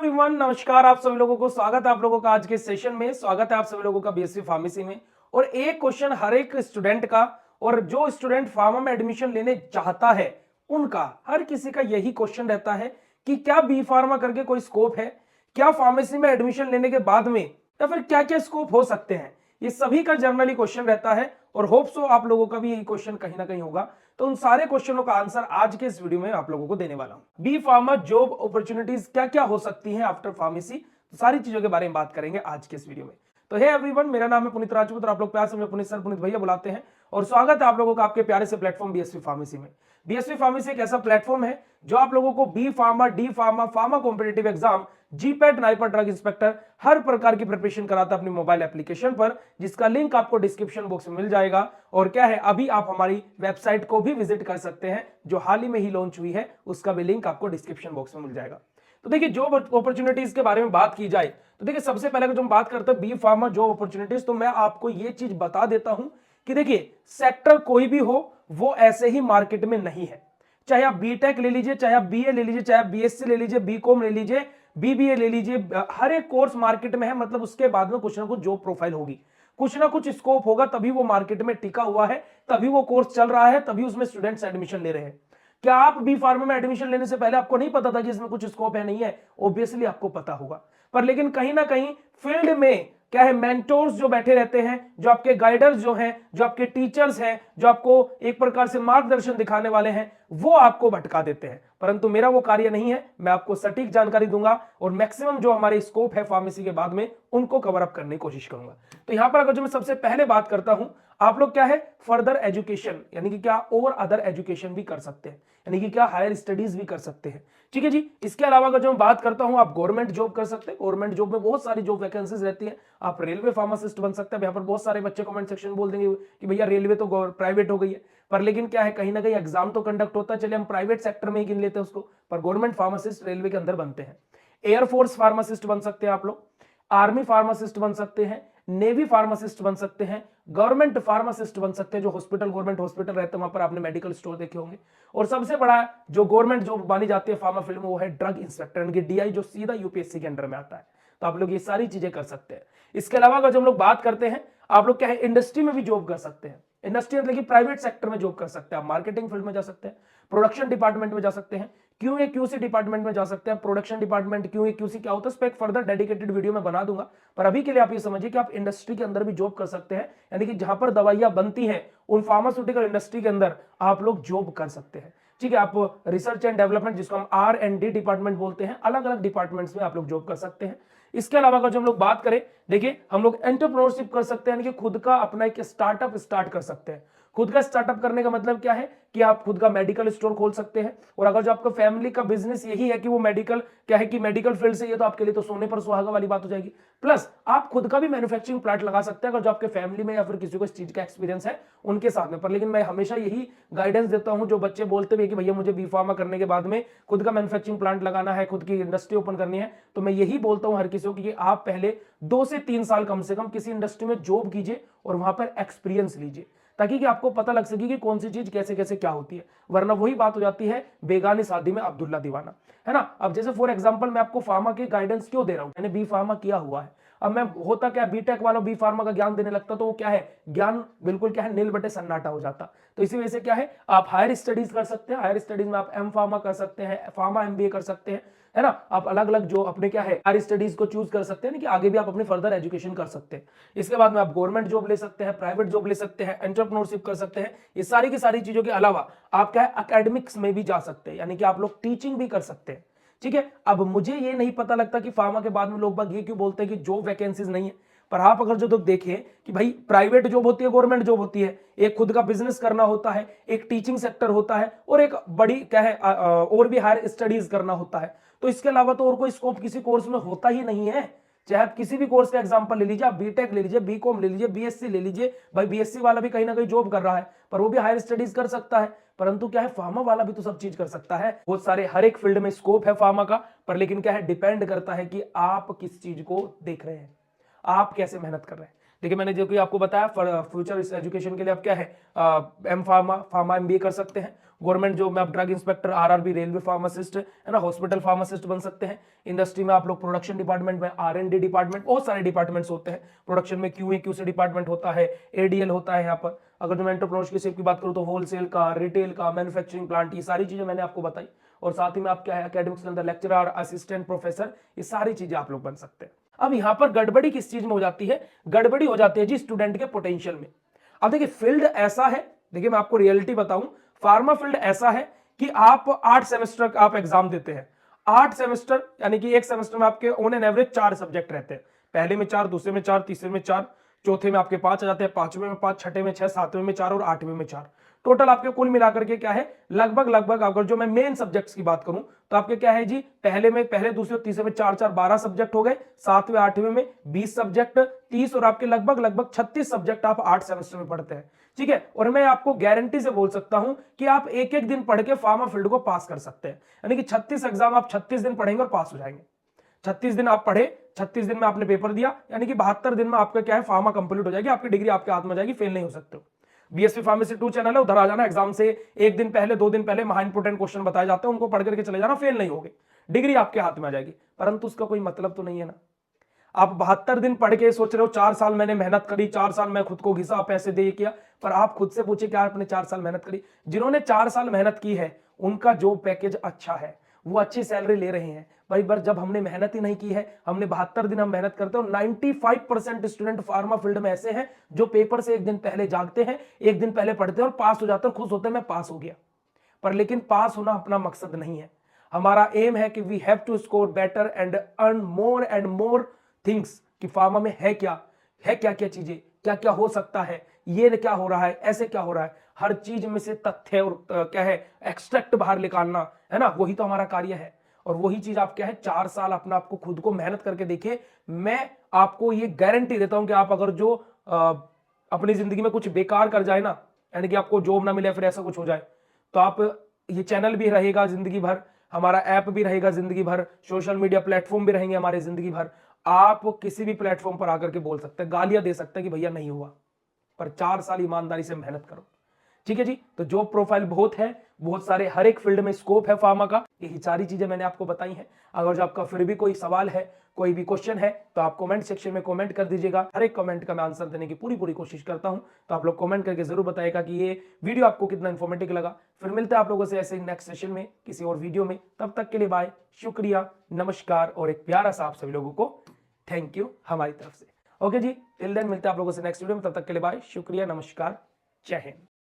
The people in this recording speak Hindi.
एवरीवन, नमस्कार। आप सभी लोगों को स्वागत है आप लोगों का आज के सेशन में। स्वागत है आप सभी लोगों का बीएससी फार्मेसी में। और एक क्वेश्चन हर एक स्टूडेंट का, और जो स्टूडेंट फार्मा में एडमिशन लेने चाहता है उनका, हर किसी का यही क्वेश्चन रहता है कि क्या बी फार्मा करके कोई स्कोप है, क्या फार्मेसी में एडमिशन लेने के बाद में, या फिर क्या क्या स्कोप हो सकते हैं। ये सभी का जनरली क्वेश्चन रहता है और होप सो आप लोगों का भी यही क्वेश्चन कहीं ना कहीं होगा। तो उन सारे क्वेश्चनों का आंसर आज के इस वीडियो में आप लोगों को देने वाला हूं। बी फार्मा जॉब अपॉर्चुनिटीज क्या क्या हो सकती हैं आफ्टर फार्मेसी, तो सारी चीजों के बारे में बात करेंगे आज के इस वीडियो में। तो हे एवरीवन, मेरा नाम है पुनीत राजपूत और आप लोग प्यार से मुझे पुनीत सर, पुनीत भैया बुलाते हैं। और स्वागत है आप लोगों का आपके प्यारे से प्लेटफॉर्म बीएससी फार्मेसी में। बीएससी फार्मेसी एक ऐसा प्लेटफॉर्म है जो आप लोगों को B pharma, D pharma, pharma competitive exam, GPAT, NIPER, drug inspector हर प्रकार की प्रिपरेशन कराता है अपनी मोबाइल एप्लीकेशन पर, जिसका लिंक आपको डिस्क्रिप्शन बॉक्स में मिल जाएगा। और क्या है, अभी आप हमारी वेबसाइट को भी विजिट कर सकते हैं जो हाल ही में ही लॉन्च हुई है, उसका भी लिंक आपको डिस्क्रिप्शन बॉक्स में मिल जाएगा। तो देखिए, जॉब अपॉर्चुनिटीज के बारे में बात की जाए तो देखिए, सबसे पहले अगर हम बात करते हैं बी फार्मा जॉब अपॉर्चुनिटीज, तो मैं आपको ये चीज बता देता हूं कि देखिए, सेक्टर कोई भी हो वो ऐसे ही मार्केट में नहीं है। चाहे आप बीटेक ले लीजिए, चाहे आप बीए ले लीजिए, चाहे आप बीएससी ले लीजिए, बीकॉम ले लीजिए, बीबीए ले लीजिए, हर एक कोर्स मार्केट में है। मतलब उसके बाद में कुछ ना कुछ जॉब प्रोफाइल होगी, कुछ ना कुछ स्कोप होगा, तभी वो मार्केट में टिका हुआ है, तभी वो कोर्स चल रहा है, तभी उसमें स्टूडेंट्स एडमिशन ले रहे हैं। क्या आप बी फार्मा में एडमिशन लेने से पहले आपको नहीं पता था कि इसमें कुछ स्कोप है? नहीं है, ऑब्वियसली आपको पता होगा। पर लेकिन कहीं ना कहीं फील्ड में क्या है, मेंटोर्स जो बैठे रहते हैं, जो आपके गाइडर्स जो हैं, जो आपके टीचर्स हैं, जो आपको एक प्रकार से मार्गदर्शन दिखाने वाले हैं, वो आपको भटका देते हैं। परंतु मेरा वो कार्य नहीं है, मैं आपको सटीक जानकारी दूंगा और मैक्सिमम जो हमारे स्कोप है फार्मेसी के बाद में उनको कवर अप करने की कोशिश करूंगा। तो यहां पर अगर जो मैं सबसे पहले बात करता हूं, आप लोग क्या है, फर्दर एजुकेशन यानी कि क्या और अदर एजुकेशन भी कर सकते हैं, यानी कि क्या हायर स्टडीज भी कर सकते हैं। ठीक है जी। इसके अलावा अगर जो मैं बात करता हूं, आप गवर्नमेंट जॉब कर सकते हैं। गवर्नमेंट जॉब में बहुत सारी जॉब वैकेंसीज रहती है। आप रेलवे फार्मासिस्ट बन सकते हैं। यहाँ पर बहुत सारे बच्चे कमेंट सेक्शन में बोल देंगे कि भैया रेलवे तो प्राइवेट हो गई है, पर लेकिन क्या है, कहीं ना कहीं एग्जाम तो कंडक्ट होता है, चलिए हम प्राइवेट सेक्टर में ही गिन लेते हैं उसको, पर गवर्नमेंट फार्मासिस्ट रेलवे के अंदर बनते हैं। एयरफोर्स फार्मासिस्ट बन सकते हैं आप लोग, आर्मी फार्मासिस्ट बन सकते हैं, नेवी फार्मासिस्ट बन सकते हैं, गवर्नमेंट फार्मासिस्ट बन सकते हैं। जो हॉस्पिटल, गवर्नमेंट हॉस्पिटल रहते हैं वहां पर आपने मेडिकल स्टोर देखे होंगे। और सबसे बड़ा जो गवर्नमेंट जॉब मानी जाती है फार्मा फील्ड में, वो है ड्रग इंस्पेक्टर, यानी कि डीआई, जो सीधा यूपीएससी के अंडर में आता है। तो आप लोग ये सारी चीजें कर सकते हैं। इसके अलावा अगर हम लोग बात करते हैं, आप लोग क्या है, इंडस्ट्री में भी जॉब कर सकते हैं। इंडस्ट्री मतलब कि प्राइवेट सेक्टर में जॉब कर सकते हैं। आप मार्केटिंग फील्ड में जा सकते हैं, प्रोडक्शन डिपार्टमेंट में जा सकते हैं, क्यूए क्यूसी डिपार्टमेंट में जा सकते हैं। प्रोडक्शन डिपार्टमेंट, क्यूए क्यूसी क्या होता है, इस पर एक फर्दर डेडिकेटेड वीडियो में बना दूंगा। पर अभी के लिए आप ये समझिए कि आप इंडस्ट्री के अंदर भी जॉब कर सकते हैं, यानी कि जहां पर दवाइयां बनती हैं उन फार्मास्यूटिकल इंडस्ट्री के अंदर आप लोग जॉब कर सकते हैं। ठीक है। आप रिसर्च एंड डेवलपमेंट, जिसको हम R&D डिपार्टमेंट बोलते हैं, अलग अलग डिपार्टमेंट्स में आप लोग जॉब कर सकते हैं। इसके अलावा अगर जो हम लोग बात करें, देखिए, हम लोग एंटरप्रेन्योरशिप कर सकते हैं, यानी कि खुद का अपना एक स्टार्टअप स्टार्ट कर सकते हैं। खुद का स्टार्टअप करने का मतलब क्या है कि आप खुद का मेडिकल स्टोर खोल सकते हैं। और अगर जो आपका फैमिली का बिजनेस यही है कि वो मेडिकल, क्या है कि मेडिकल फील्ड से, ये तो आपके लिए तो सोने पर सुहागा वाली बात हो जाएगी। प्लस आप खुद का भी मैन्युफैक्चरिंग प्लांट लगा सकते हैं अगर जो आपके फैमिली में या फिर किसी को इस चीज का एक्सपीरियंस है उनके साथ में। पर लेकिन मैं हमेशा यही गाइडेंस देता हूं, जो बच्चे बोलते हैं कि भैया मुझे बी फार्मा करने के बाद में खुद का मैन्युफैक्चरिंग प्लांट लगाना है, खुद की इंडस्ट्री ओपन करनी है, तो मैं यही बोलता हूं हर किसी को कि आप पहले 2 से 3 साल कम से कम किसी इंडस्ट्री में जॉब कीजिए और वहां पर एक्सपीरियंस लीजिए, ताकि कि आपको पता लग सके कि कौन सी चीज कैसे कैसे क्या होती है। वरना वही बात हो जाती है बेगानी शादी में अब्दुल्ला दीवाना, है ना। अब जैसे फॉर एग्जांपल मैं आपको फार्मा के गाइडेंस क्यों दे रहा हूं, मैंने बी फार्मा किया हुआ है। अब मैं होता क्या, बीटेक वालों बी फार्मा का ज्ञान देने लगता तो वो क्या है, ज्ञान बिल्कुल क्या है, नील बटे सन्नाटा हो जाता। तो इसी वजह से क्या है, आप हायर स्टडीज कर सकते हैं। हायर स्टडीज में आप एम फार्मा कर सकते हैं, फार्मा एमबीए कर सकते हैं, है ना। आप अलग अलग जो अपने क्या है हायर स्टडीज को चूज कर सकते हैं कि आगे भी आप अपनी फर्दर एजुकेशन कर सकते हैं। इसके बाद में आप गवर्नमेंट जॉब ले सकते हैं, प्राइवेट जॉब ले सकते हैं, एंटरप्रेन्योरशिप कर सकते हैं। ये सारी की सारी चीजों के अलावा आप क्या है, एकेडमिक्स में भी जा सकते हैं, यानी कि आप लोग टीचिंग भी कर सकते हैं। ठीक है। अब मुझे ये नहीं पता लगता कि फार्मा के बाद में लोग बाग ये क्यों बोलते हैं कि जॉब वैकेंसीज नहीं है। पर आप अगर जो तो देखें कि भाई प्राइवेट जॉब होती है, गवर्नमेंट जॉब होती है, एक खुद का बिजनेस करना होता है, एक टीचिंग सेक्टर होता है, और एक बड़ी क्या है और भी हायर स्टडीज करना होता है। तो इसके अलावा तो और कोई स्कोप किसी कोर्स में होता ही नहीं है। चाहे आप किसी भी कोर्स का एग्जांपल ले लीजिए, आप बीटेक ले लीजिए, बीकॉम ले लीजिए, बीएससी ले लीजिए, भाई बीएससी वाला भी कहीं ना कहीं जॉब कर रहा है, पर वो भी हायर स्टडीज कर सकता है। परंतु क्या है, फार्मा वाला भी तो सब चीज कर सकता है। बहुत सारे हर एक फील्ड में स्कोप है फार्मा का, पर लेकिन क्या है, डिपेंड करता है कि आप किस चीज को देख रहे हैं, आप कैसे मेहनत कर रहे हैं। देखिए मैंने जो कि आपको बताया फ्यूचर एजुकेशन के लिए आप क्या है एम फार्मा MBA कर सकते हैं। गवर्नमेंट जॉब में आप drug inspector, RRB, railway pharmacist है ना, हॉस्पिटल फार्मासिस्ट बन सकते हैं। इंडस्ट्री में आप लोग प्रोडक्शन डिपार्टमेंट में, R&D डिपार्टमेंट, बहुत सारे डिपार्टमेंट्स होते हैं। प्रोडक्शन में QA डिपार्टमेंट होता है, ADL होता है यहाँ पर। अगर जो मैं एंटरप्रेन्योरशिप की बात करूँ तो होलसेल का, रिटेल का, मैन्युफैक्चरिंग प्लांट, ये सारी चीजें मैंने आपको बताई। और साथ ही में आप क्या है एकेडमिक्स के अंदर लेक्चरर, असिस्टेंट प्रोफेसर, ये सारी चीजें आप लोग बन सकते हैं। अब यहां पर गड़बड़ी किस चीज में हो जाती है? गड़बड़ी हो जाती है जी स्टूडेंट के पोटेंशियल में। अब देखिए फील्ड ऐसा है, देखिए मैं आपको रियलिटी बताऊं, फार्मा फील्ड ऐसा है कि आप 8 सेमेस्टर का आप एग्जाम देते हैं। 8 सेमेस्टर यानी कि एक सेमेस्टर में आपके ऑन एन एवरेज 4 सब्जेक्ट रहते हैं। पहले में 4, दूसरे में 4, तीसरे में 4, चौथे में आपके 5 आ जाते हैं, पांचवें में 5, छठे में 6, सातवें में 4 और आठवें में 4। टोटल आपके कुल मिलाकर के क्या है लगभग अगर जो मैं मेन सब्जेक्ट्स की बात करूं तो आपके क्या है जी, पहले दूसरे और तीसरे में 4 12 सब्जेक्ट हो गए, सातवें आठवें में 20 सब्जेक्ट, 30 और आपके लगभग 36 सब्जेक्ट आप 8 सेमेस्टर में पढ़ते हैं। ठीक है, और मैं आपको गारंटी से बोल सकता हूं कि आप एक एक दिन पढ़ के फार्मा फील्ड को पास कर सकते हैं। यानी कि 36 एग्जाम आप 36 दिन पढ़ेंगे और पास हो जाएंगे। 36 दिन आप पढ़े, 36 दिन में आपने पेपर दिया, यानी कि 72 दिन में आपका क्या है फार्मा कंप्लीट हो जाएगी, आपकी डिग्री आपके हाथ में जाएगी, फेल नहीं हो सकते हो। BSV फार्मेसी 2 चैनल है, उधर आ जाना, एग्जाम से एक दिन पहले 2 दिन पहले महा इंपोर्टेंट क्वेश्चन बताए जाते हैं, उनको पढ़ करके चले जाना, फेल नहीं होगे, डिग्री आपके हाथ में आ जाएगी। परंतु उसका कोई मतलब तो नहीं है ना। आप 72 दिन पढ़ के सोच रहे हो 4 साल मैंने मेहनत करी, 4 साल मैं खुद को घिसा, पैसे दे किया, पर आप खुद से पूछे क्या आपने 4 साल मेहनत करी? जिन्होंने 4 साल मेहनत की है उनका जॉब पैकेज अच्छा है, वो अच्छी सैलरी ले रहे हैं। भाई बार जब हमने मेहनत ही नहीं की है, हमने 72 दिन हम मेहनत करते हैं, और 95% स्टूडेंट फार्मा फील्ड में ऐसे हैं जो पेपर से एक दिन पहले जागते हैं, एक दिन पहले पढ़ते हैं और पास हो जाते हैं, खुश होते हैं मैं पास हो गया। पर लेकिन पास होना अपना मकसद नहीं है। हमारा एम है कि we have to score better and earn more and more things, कि फार्मा में है क्या क्या चीजें, क्या क्या हो सकता है, ये क्या हो रहा है, ऐसे क्या हो रहा है, हर चीज में से तथ्य और क्या है एक्सट्रैक्ट बाहर निकालना है ना, वही तो हमारा कार्य है। और वही चीज आप क्या है 4 साल अपना आपको खुद को मेहनत करके देखिए। मैं आपको ये गारंटी देता हूं कि आप अगर जो अपनी जिंदगी में कुछ बेकार कर जाए ना, यानी कि आपको जॉब ना मिले फिर ऐसा कुछ हो जाए, तो आप ये चैनल भी रहेगा जिंदगी भर, हमारा ऐप भी रहेगा जिंदगी भर, सोशल मीडिया प्लेटफॉर्म भी रहेंगे हमारे जिंदगी भर। आप किसी भी प्लेटफॉर्म पर आकर के बोल सकते हैं, गालियां दे सकते हैं कि भैया नहीं हुआ, पर 4 साल ईमानदारी से मेहनत करो। ठीक है जी, तो जॉब प्रोफाइल बहुत है, बहुत सारे हर एक फील्ड में स्कोप है फार्मा का। यही सारी चीजें मैंने आपको बताई हैं। अगर जो आपका फिर भी कोई सवाल है, कोई भी क्वेश्चन है, तो आप कमेंट सेक्शन में कमेंट कर दीजिएगा। हर एक कमेंट का मैं आंसर देने की पूरी कोशिश करता हूं, तो आप लोग कमेंट करके जरूर बताइएगा कि ये वीडियो आपको कितना इंफॉर्मेटिव लगा। फिर मिलते हैं आप लोगों से ऐसे नेक्स्ट सेशन में किसी और वीडियो में। तब तक के लिए बाय, शुक्रिया, नमस्कार और एक प्यारा सा आप सभी लोगों को थैंक यू हमारी तरफ से। ओके जी, टिल देन मिलते हैं आप लोगों से नेक्स्ट वीडियो में। तब तक के लिए बाय, शुक्रिया, नमस्कार, जय हिंद।